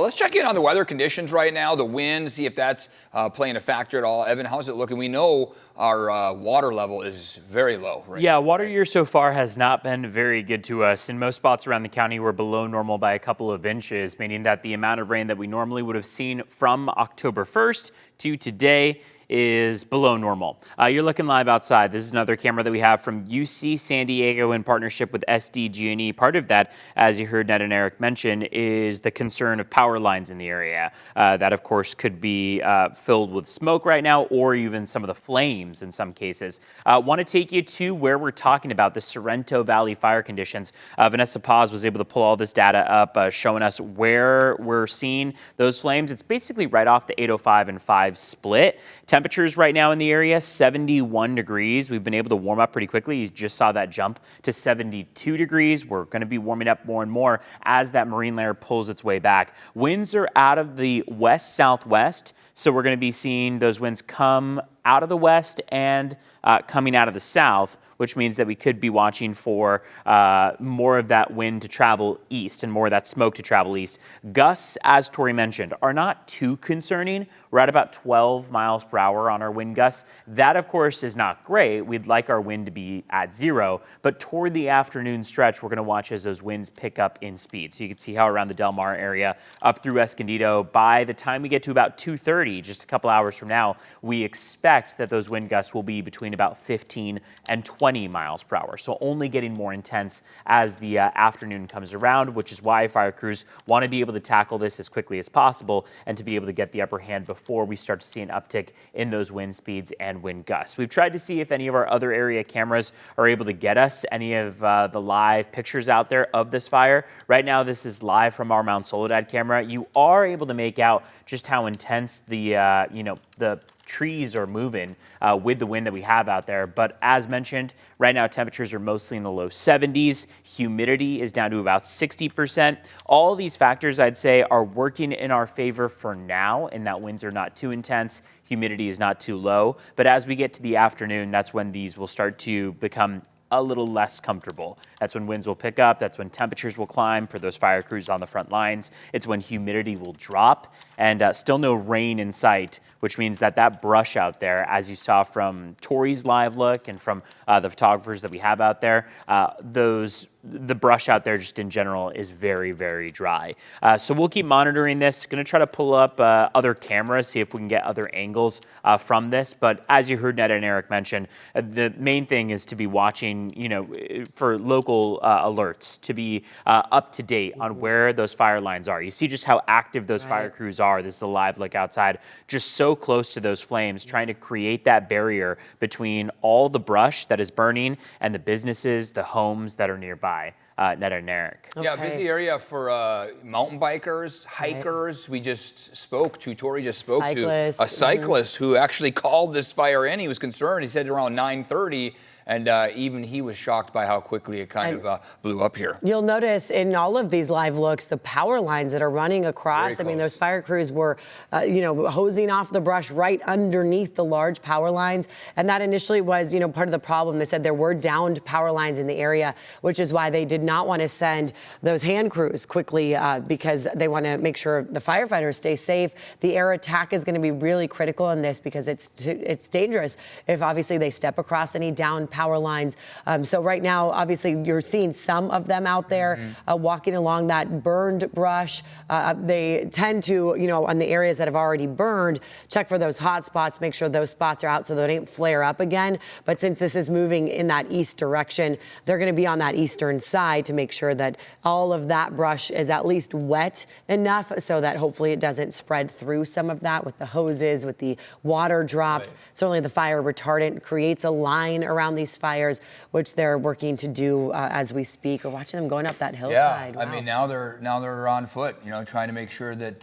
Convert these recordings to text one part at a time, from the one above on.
Let's check in on the weather conditions right now, the wind, see if that's playing a factor at all. Evan, how's it looking? We know our water level is very low. Yeah, water year so far has not been very good to us. In most spots around the county, we're below normal by a couple of inches, meaning that the amount of rain that we normally would have seen from October 1st to today is below normal. You're looking live outside. This is another camera that we have from UC San Diego in partnership with SDG&E. Part of that, as you heard Ned and Eric mention, is the concern of power lines in the area. That, of course, could be filled with smoke right now, or even some of the flames in some cases. Want to take you to where we're talking about the Sorrento Valley fire conditions. Vanessa Paz was able to pull all this data up, showing us where we're seeing those flames. It's basically right off the 805 and 5 split. Temperatures right now in the area, 71 degrees. We've been able to warm up pretty quickly. You just saw that jump to 72 degrees. We're going to be warming up more and more as that marine layer pulls its way back. Winds are out of the west-southwest, so we're going to be seeing those winds come out of the west and coming out of the south, which means that we could be watching for more of that wind to travel east and more of that smoke to travel east. Gusts, as Tori mentioned, are not too concerning. We're at about 12 miles per hour on our wind gusts. That, of course, is not great. We'd like our wind to be at 0, but toward the afternoon stretch, we're going to watch as those winds pick up in speed. So you can see how around the Del Mar area, up through Escondido, by the time we get to about 2:30, just a couple hours from now, we expect that those wind gusts will be between about 15 and 20 miles per hour. So only getting more intense as the afternoon comes around, which is why fire crews want to be able to tackle this as quickly as possible and to be able to get the upper hand before we start to see an uptick in those wind speeds and wind gusts. We've tried to see if any of our other area cameras are able to get us any of the live pictures out there of this fire. Right now, this is live from our Mount Soledad camera. You are able to make out just how intense the trees are moving with the wind that we have out there. But as mentioned, right now temperatures are mostly in the low 70s. Humidity is down to about 60%. All of these factors, I'd say, are working in our favor for now, in that winds are not too intense, humidity is not too low. But as we get to the afternoon, that's when these will start to become a little less comfortable. That's when winds will pick up. That's when temperatures will climb for those fire crews on the front lines. It's when humidity will drop, and still no rain in sight, which means that that brush out there, as you saw from Tori's live look and from the photographers that we have out there, the brush out there just in general is very, very dry. So we'll keep monitoring this. Going to try to pull up other cameras, see if we can get other angles from this. But as you heard Ned and Eric mention, the main thing is to be watching, for local alerts, to be up to date on where those fire lines are. You see just how active those fire crews are. This is a live look outside, just so close to those flames, trying to create that barrier between all the brush that is burning and the businesses, the homes that are nearby. Ned and Eric. Okay. Yeah, busy area for mountain bikers, hikers. We just spoke to, Tori just spoke to a cyclist who actually called this fire in. He was concerned. He said around 9:30. And even he was shocked by how quickly it kind of blew up here. You'll notice in all of these live looks, the power lines that are running across. I mean, those fire crews were, hosing off the brush right underneath the large power lines. And that initially was, part of the problem. They said there were downed power lines in the area, which is why they did not want to send those hand crews quickly because they want to make sure the firefighters stay safe. The air attack is going to be really critical in this because it's dangerous if obviously they step across any downed power lines. So right now, obviously, you're seeing some of them out there walking along that burned brush. They tend to, on the areas that have already burned, check for those hot spots, make sure those spots are out so they don't flare up again. But since this is moving in that east direction, they're going to be on that eastern side to make sure that all of that brush is at least wet enough so that hopefully it doesn't spread through some of that with the hoses, with the water drops. Certainly the fire retardant creates a line around these fires, which they're working to do as we speak. We're watching them going up that hillside. Yeah, wow. I mean, now they're on foot, trying to make sure that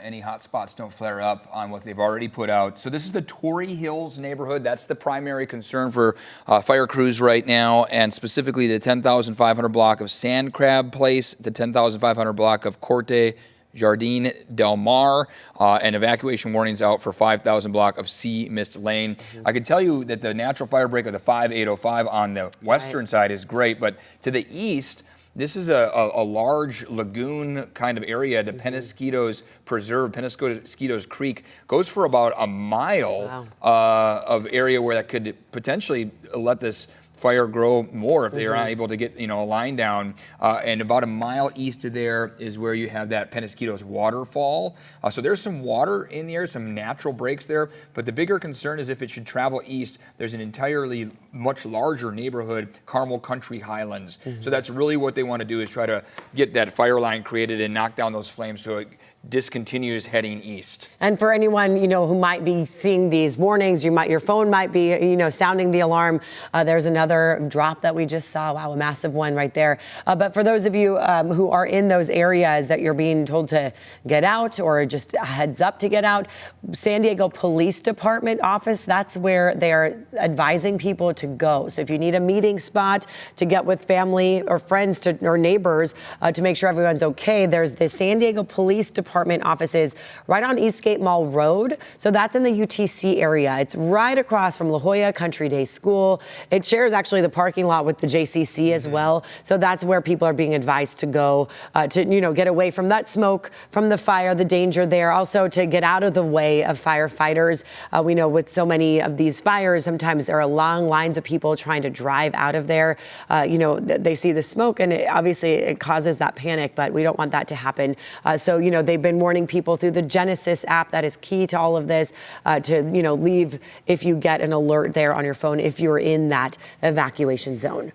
any hot spots don't flare up on what they've already put out. So this is the Torrey Hills neighborhood. That's the primary concern for fire crews right now, and specifically the 10,500 block of Sand Crab Place, the 10,500 block of Corte Jardine Del Mar, and evacuation warnings out for 5,000 block of Sea Mist Lane. I can tell you that the natural fire break of the 5805 on the western side is great, but to the east, This is a large lagoon kind of area. The Penasquitos Preserve, Penasquitos Creek, goes for about a mile of area where that could potentially let this fire grow more if they are not able to get a line down. And about a mile east of there is where you have that Penasquitos waterfall. So there's some water in the air, some natural breaks there. But the bigger concern is if it should travel east, there's an entirely much larger neighborhood, Carmel Country Highlands. So that's really what they want to do, is try to get that fire line created and knock down those flames so it discontinues heading east. And for anyone who might be seeing these warnings, your phone might be sounding the alarm. There's another drop that we just saw. Wow, a massive one right there. But for those of you who are in those areas that you're being told to get out, or just a heads up to get out, San Diego Police Department office, that's where they're advising people to go. So if you need a meeting spot to get with family or friends or neighbors to make sure everyone's okay, there's the San Diego Police Department offices right on Eastgate Mall Road. So that's in the UTC area. It's right across from La Jolla Country Day School. It shares actually the parking lot with the JCC as well. So that's where people are being advised to go to get away from that smoke, from the fire, the danger there. Also to get out of the way of firefighters. We know with so many of these fires, sometimes there are long lines of people trying to drive out of there. They see the smoke, and obviously it causes that panic, but we don't want that to happen. So they've been warning people through the Genesis app. That is key to all of this, to leave if you get an alert there on your phone if you're in that evacuation zone.